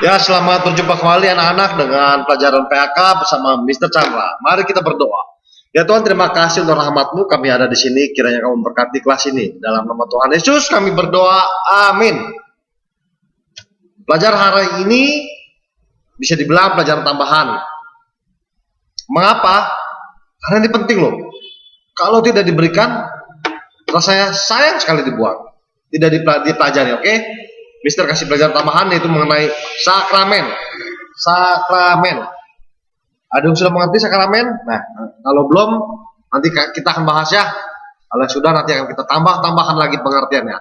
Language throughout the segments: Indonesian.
Ya, selamat berjumpa kembali anak-anak dengan pelajaran PAK bersama Mr. Chandra. Mari kita berdoa. Ya Tuhan, terima kasih untuk rahmat-Mu kami ada di sini. Kiranya Kamu memberkati kelas ini. Dalam nama Tuhan Yesus kami berdoa. Amin. Pelajaran hari ini bisa dibilang pelajaran tambahan. Mengapa? Karena ini penting loh. Kalau tidak diberikan, rasanya sayang sekali dibuang. Tidak dipelajari, oke? Mister kasih pelajaran tambahan yaitu mengenai sakramen. Sakramen. Ada yang sudah mengerti sakramen? Nah, kalau belum, nanti kita akan bahas ya. Kalau sudah, nanti akan kita tambahkan lagi pengertiannya.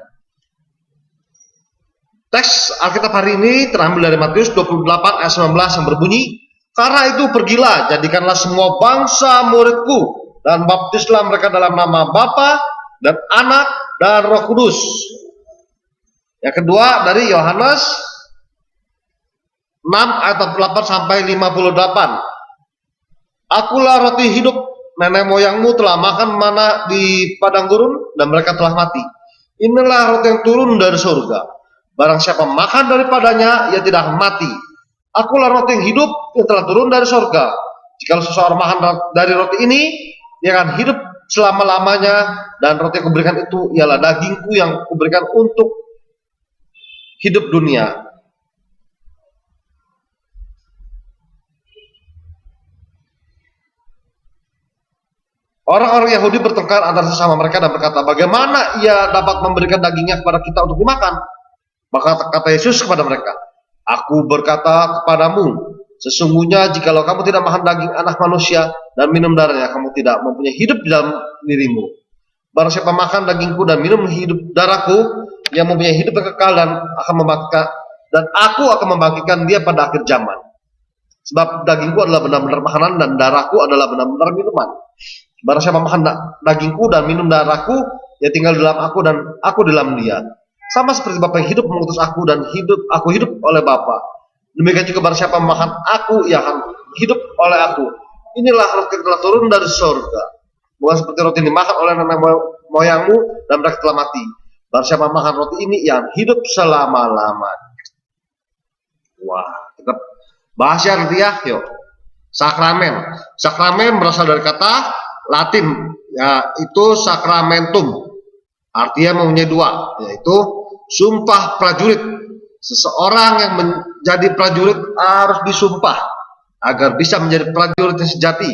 Teks Alkitab hari ini terambil dari Matius 28 ayat 19 yang berbunyi, "Karena itu pergilah, jadikanlah semua bangsa muridku, dan baptislah mereka dalam nama Bapa dan Anak dan Roh Kudus." Yang kedua dari Yohanes 6 ayat 8 sampai 58. "Akulah roti hidup, nenek moyangmu telah makan mana di padang gurun dan mereka telah mati. Inilah roti yang turun dari surga. Barang siapa makan daripadanya, ia tidak akan mati. Akulah roti yang hidup yang telah turun dari surga. Jika seseorang makan dari roti ini, ia akan hidup selama-lamanya, dan roti yang kuberikan itu ialah dagingku yang kuberikan untuk hidup dunia." Orang-orang Yahudi bertengkar antara sesama mereka dan berkata, "Bagaimana ia dapat memberikan dagingnya kepada kita untuk dimakan?" Maka kata Yesus kepada mereka, "Aku berkata kepadamu, sesungguhnya jikalau kamu tidak makan daging anak manusia dan minum darahnya, kamu tidak mempunyai hidup di dalam dirimu. Barang siapa makan dagingku dan minum hidup darahku, ia mempunyai hidup yang kekal dan aku akan membagikan dia pada akhir zaman. Sebab dagingku adalah benar-benar makanan dan darahku adalah benar-benar minuman. Barang siapa makan dagingku dan minum darahku, ia tinggal di dalam aku dan aku di dalam dia. Sama seperti Bapa yang hidup mengutus aku dan aku hidup oleh Bapa. Demikian juga barang siapa makan aku, ia akan hidup oleh aku. Inilah roti yang telah turun dari surga. Bukan seperti roti yang dimakan oleh nenek moyangmu dan mereka telah mati. Barang siapa makan roti ini, ia hidup selama-lamanya." Wah, kita bahas ya nanti ya. Yuk. Sakramen. Sakramen berasal dari kata Latin, yaitu sacramentum. Artinya mempunyai dua, yaitu sumpah prajurit. Seseorang yang menjadi prajurit harus disumpah agar bisa menjadi prajurit yang sejati,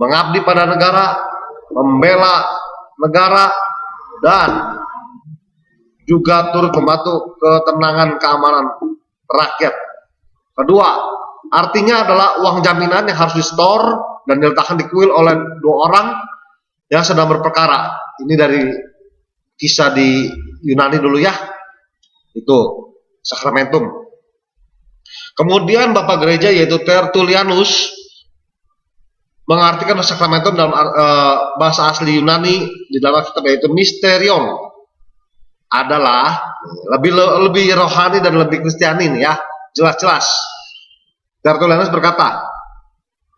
mengabdi pada negara, membela negara, dan juga turut membantu ketenangan keamanan rakyat. Kedua, artinya adalah uang jaminan yang harus disetor dan diletakkan di kuil oleh dua orang yang sedang berperkara. Ini dari kisah di Yunani dulu ya, itu sakramentum. Kemudian Bapak Gereja yaitu Tertullianus mengartikan sakramentum dalam bahasa asli Yunani di dalam kitab yaitu mysterion, adalah lebih rohani dan lebih kristiani nih ya, jelas-jelas. Tertullianus berkata,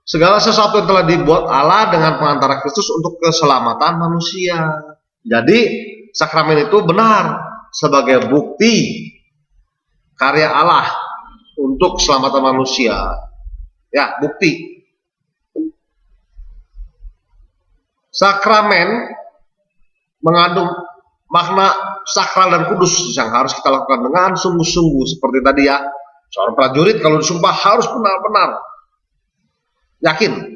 segala sesuatu yang telah dibuat Allah dengan pengantara Kristus untuk keselamatan manusia. Jadi sakramen itu benar sebagai bukti karya Allah untuk keselamatan manusia. Ya, bukti. Sakramen mengandung makna sakral dan kudus yang harus kita lakukan dengan sungguh-sungguh. Seperti tadi ya, seorang prajurit kalau disumpah harus benar-benar yakin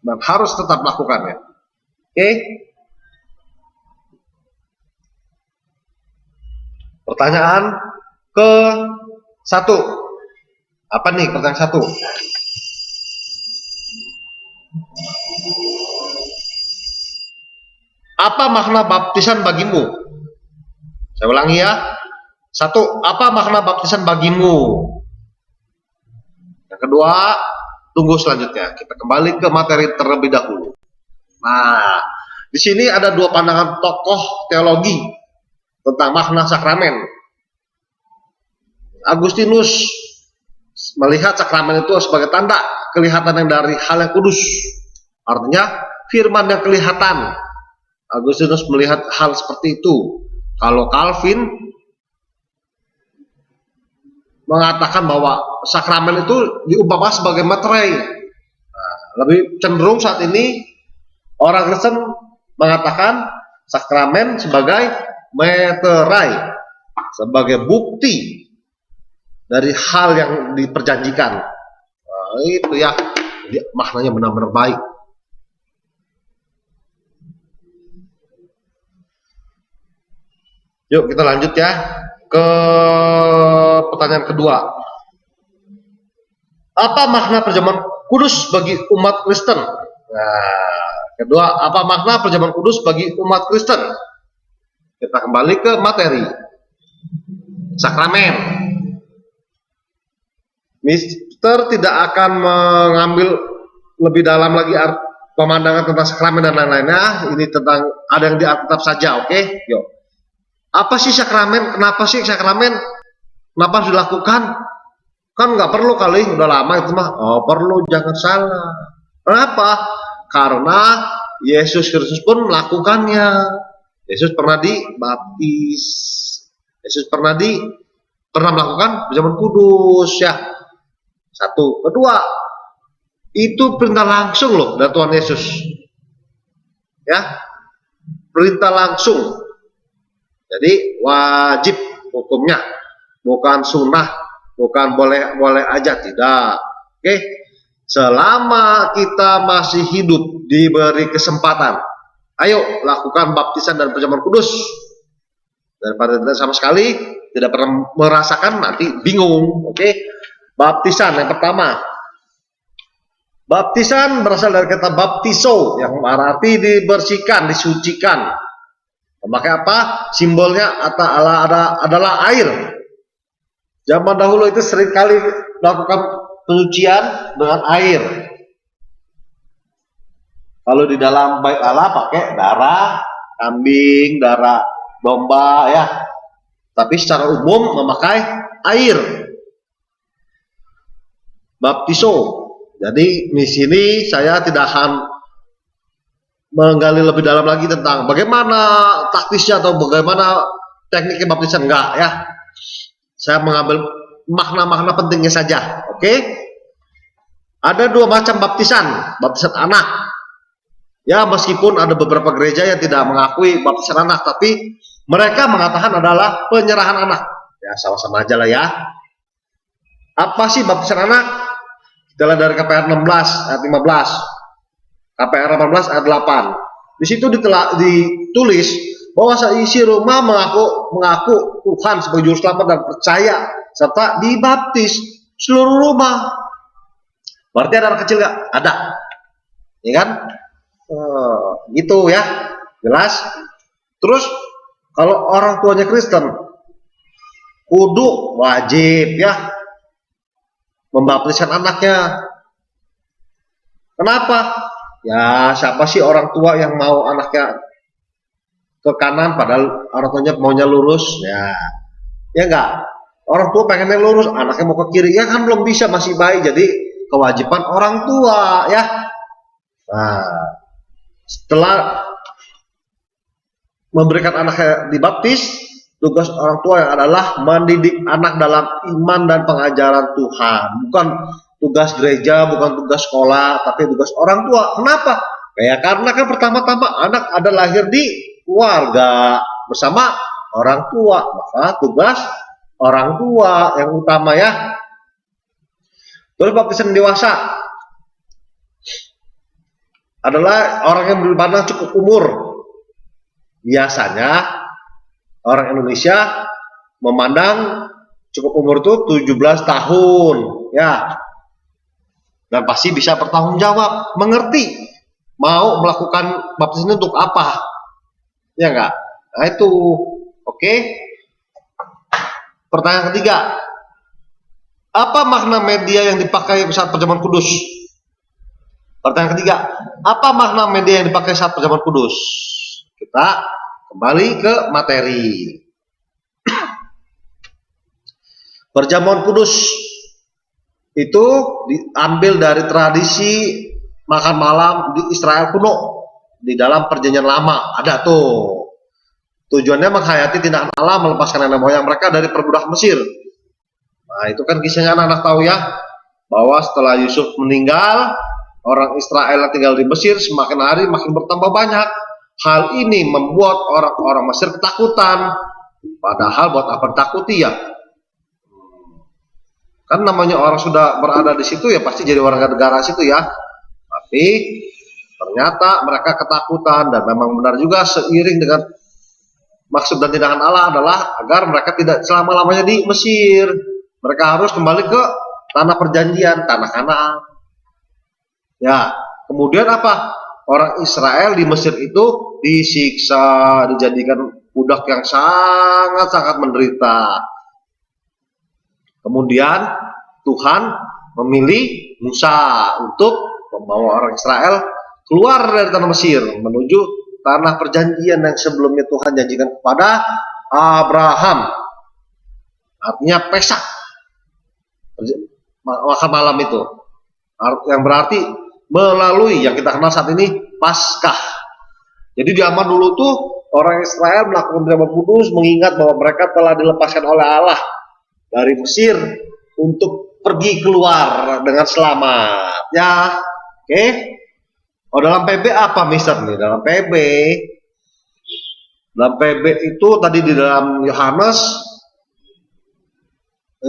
dan harus tetap melakukannya. Oke? Pertanyaan ke satu. Apa nih pertanyaan satu? Apa makna baptisan bagimu? Saya ulangi ya. Satu, apa makna baptisan bagimu? Yang kedua, tunggu selanjutnya. Kita kembali ke materi terlebih dahulu. Nah, di sini ada dua pandangan tokoh teologi tentang makna sakramen. Agustinus melihat sakramen itu sebagai tanda kelihatan yang dari hal yang kudus. Artinya firman yang kelihatan. Agustinus melihat hal seperti itu. Kalau Calvin mengatakan bahwa sakramen itu diumpamakan sebagai materai. Nah, lebih cenderung saat ini orang Kristen mengatakan sakramen sebagai materai, sebagai bukti dari hal yang diperjanjikan. Nah, itu ya, maknanya benar-benar baik. Yuk kita lanjut ya ke pertanyaan kedua. Apa makna perjamuan kudus bagi umat Kristen? Nah, kedua, apa makna perjamuan kudus bagi umat Kristen? Kita kembali ke materi. Sakramen. Mister tidak akan mengambil lebih dalam lagi pemandangan tentang sakramen dan lain-lainnya. Ini tentang ada yang di Alkitab saja, oke? Yuk. Apa sih sakramen? Kenapa sih sakramen? Kenapa harus dilakukan? Kan nggak perlu kali, udah lama itu mah. Oh perlu, jangan salah. Kenapa? Karena Yesus Kristus pun melakukannya. Yesus pernah dibaptis. Yesus pernah melakukan perjamuan kudus ya. Satu. Kedua, itu perintah langsung loh dari Tuhan Yesus. Ya, perintah langsung. Jadi wajib hukumnya, bukan sunnah, bukan boleh aja, tidak. Oke, selama kita masih hidup diberi kesempatan, ayo lakukan baptisan dan perjamuan kudus. Daripada tidak sama sekali, tidak pernah merasakan, nanti bingung. Oke, baptisan yang pertama. Baptisan berasal dari kata baptiso yang berarti dibersihkan, disucikan. Memakai apa? Simbolnya adalah air. Zaman dahulu itu seringkali melakukan penyucian dengan air. Kalau di dalam bait Allah pakai darah kambing, darah domba ya. Tapi secara umum memakai air. Baptiso. Jadi di sini saya tidak akan menggali lebih dalam lagi tentang bagaimana taktisnya atau bagaimana tekniknya baptisan, enggak ya. Saya mengambil makna-makna pentingnya saja. Oke. Ada dua macam baptisan, baptisan anak. Ya, meskipun ada beberapa gereja yang tidak mengakui baptisan anak, tapi mereka mengatakan adalah penyerahan anak. Ya, sama-sama aja lah ya. Apa sih baptisan anak? Kita lihat dari KPR 16 ayat 15. KPR 18 ayat 8. Di situ ditulis bahwa isi rumah mengaku Tuhan sebagai juru selamat dan percaya serta dibaptis seluruh rumah. Berarti ada anak kecil nggak? Ada, ya kan? Gitu ya, jelas. Terus kalau orang tuanya Kristen, kudu wajib ya membaptiskan anaknya. Kenapa? Ya siapa sih orang tua yang mau anaknya ke kanan padahal orang tuanya maunya lurus? Ya enggak. Orang tua pengennya lurus, anaknya mau ke kiri, ya kan belum bisa, masih bayi. Jadi kewajiban orang tua ya. Nah, setelah memberikan anaknya dibaptis, tugas orang tua yang adalah mendidik anak dalam iman dan pengajaran Tuhan. Bukan tugas gereja, bukan tugas sekolah, tapi tugas orang tua. Kenapa? Ya karena kan pertama-tama anak ada lahir di keluarga bersama orang tua, maka tugas orang tua yang utama ya. Terus baptisan dewasa adalah orang yang berpandang cukup umur. Biasanya orang Indonesia memandang cukup umur itu 17 tahun ya. Dan pasti bisa bertanggung jawab, mengerti mau melakukan baptisan untuk apa, ya enggak? Nah itu, oke. Pertanyaan ketiga, apa makna media yang dipakai saat perjamuan kudus? Pertanyaan ketiga, apa makna media yang dipakai saat perjamuan kudus? Kita kembali ke materi. Perjamuan kudus itu diambil dari tradisi makan malam di Israel kuno di dalam perjanjian lama. Ada tuh. Tujuannya menghayati tindakan Allah melepaskan nenek moyang mereka dari perbudakan Mesir. Nah, itu kan kisahnya anak-anak tahu ya, bahwa setelah Yusuf meninggal, orang Israel yang tinggal di Mesir semakin hari makin bertambah banyak. Hal ini membuat orang-orang Mesir ketakutan. Padahal buat apa takuti ya? Kan namanya orang sudah berada di situ ya pasti jadi warga negara situ ya. Tapi ternyata mereka ketakutan, dan memang benar juga seiring dengan maksud dan tindakan Allah adalah agar mereka tidak selama-lamanya di Mesir. Mereka harus kembali ke tanah perjanjian, tanah Kanaan. Ya, kemudian apa? Orang Israel di Mesir itu disiksa, dijadikan budak yang sangat-sangat menderita. Kemudian Tuhan memilih Musa untuk membawa orang Israel keluar dari tanah Mesir menuju tanah perjanjian yang sebelumnya Tuhan janjikan kepada Abraham. Artinya Pesak, makan malam itu, yang berarti melalui yang kita kenal saat ini Paskah. Jadi di zaman dulu tuh orang Israel melakukan perjamuan kudus mengingat bahwa mereka telah dilepaskan oleh Allah dari Mesir untuk pergi keluar dengan selamat. Ya, oke. Oh, dalam PB apa Mister nih? Dalam PB itu tadi di dalam Yohanes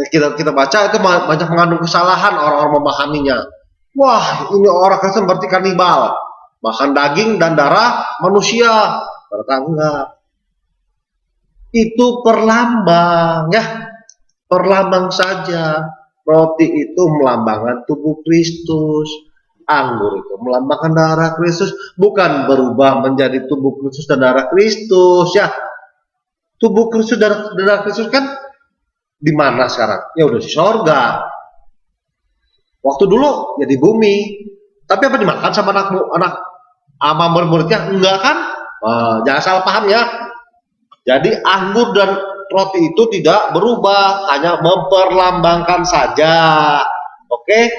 kita baca itu banyak mengandung kesalahan orang-orang memahaminya. Wah, ini orang Kristen berarti kanibal, makan daging dan darah manusia. Ternyata enggak. Itu perlambang ya, perlambang saja. Roti itu melambangkan tubuh Kristus, anggur itu melambangkan darah Kristus, bukan berubah menjadi tubuh Kristus dan darah Kristus ya. Tubuh Kristus dan darah Kristus kan di mana sekarang? Ya udah di sorga. Waktu dulu ya di bumi. Tapi apa dimakan sama anak ama murid-muridnya? Enggak kan? Jangan salah paham ya. Jadi anggur dan roti itu tidak berubah, hanya memperlambangkan saja. Oke?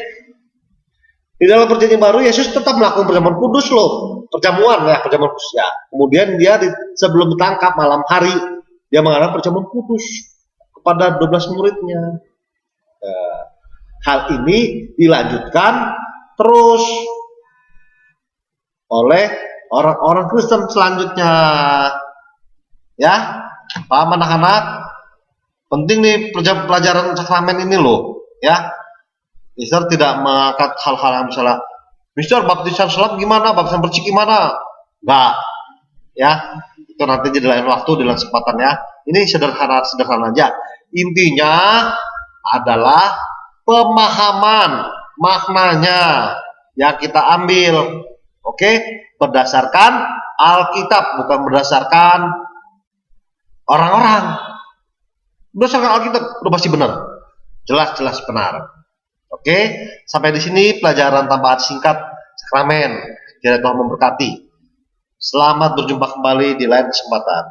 Di dalam perjanjian baru Yesus tetap melakukan perjamuan kudus loh. Perjamuan kudus ya. Kemudian dia sebelum ditangkap malam hari dia mengadakan perjamuan kudus kepada 12 muridnya. Hal ini dilanjutkan terus oleh orang-orang Kristen selanjutnya. Ya, paham anak-anak? Penting nih pelajaran sakramen ini loh, ya. Mister tidak mengangkat hal-hal yang misalnya, Mister baptisan sulap gimana, baptisan percik gimana? Enggak, ya. Itu nanti di lain waktu, di lain kesempatan ya. Ini sederhana aja. Intinya adalah pemahaman maknanya yang kita ambil, oke, berdasarkan Alkitab, bukan berdasarkan orang-orang. Berdasarkan Alkitab udah pasti benar, jelas benar. Oke, sampai di sini pelajaran tambahan singkat sakramen. Kiranya Tuhan memberkati. Selamat berjumpa kembali di lain kesempatan.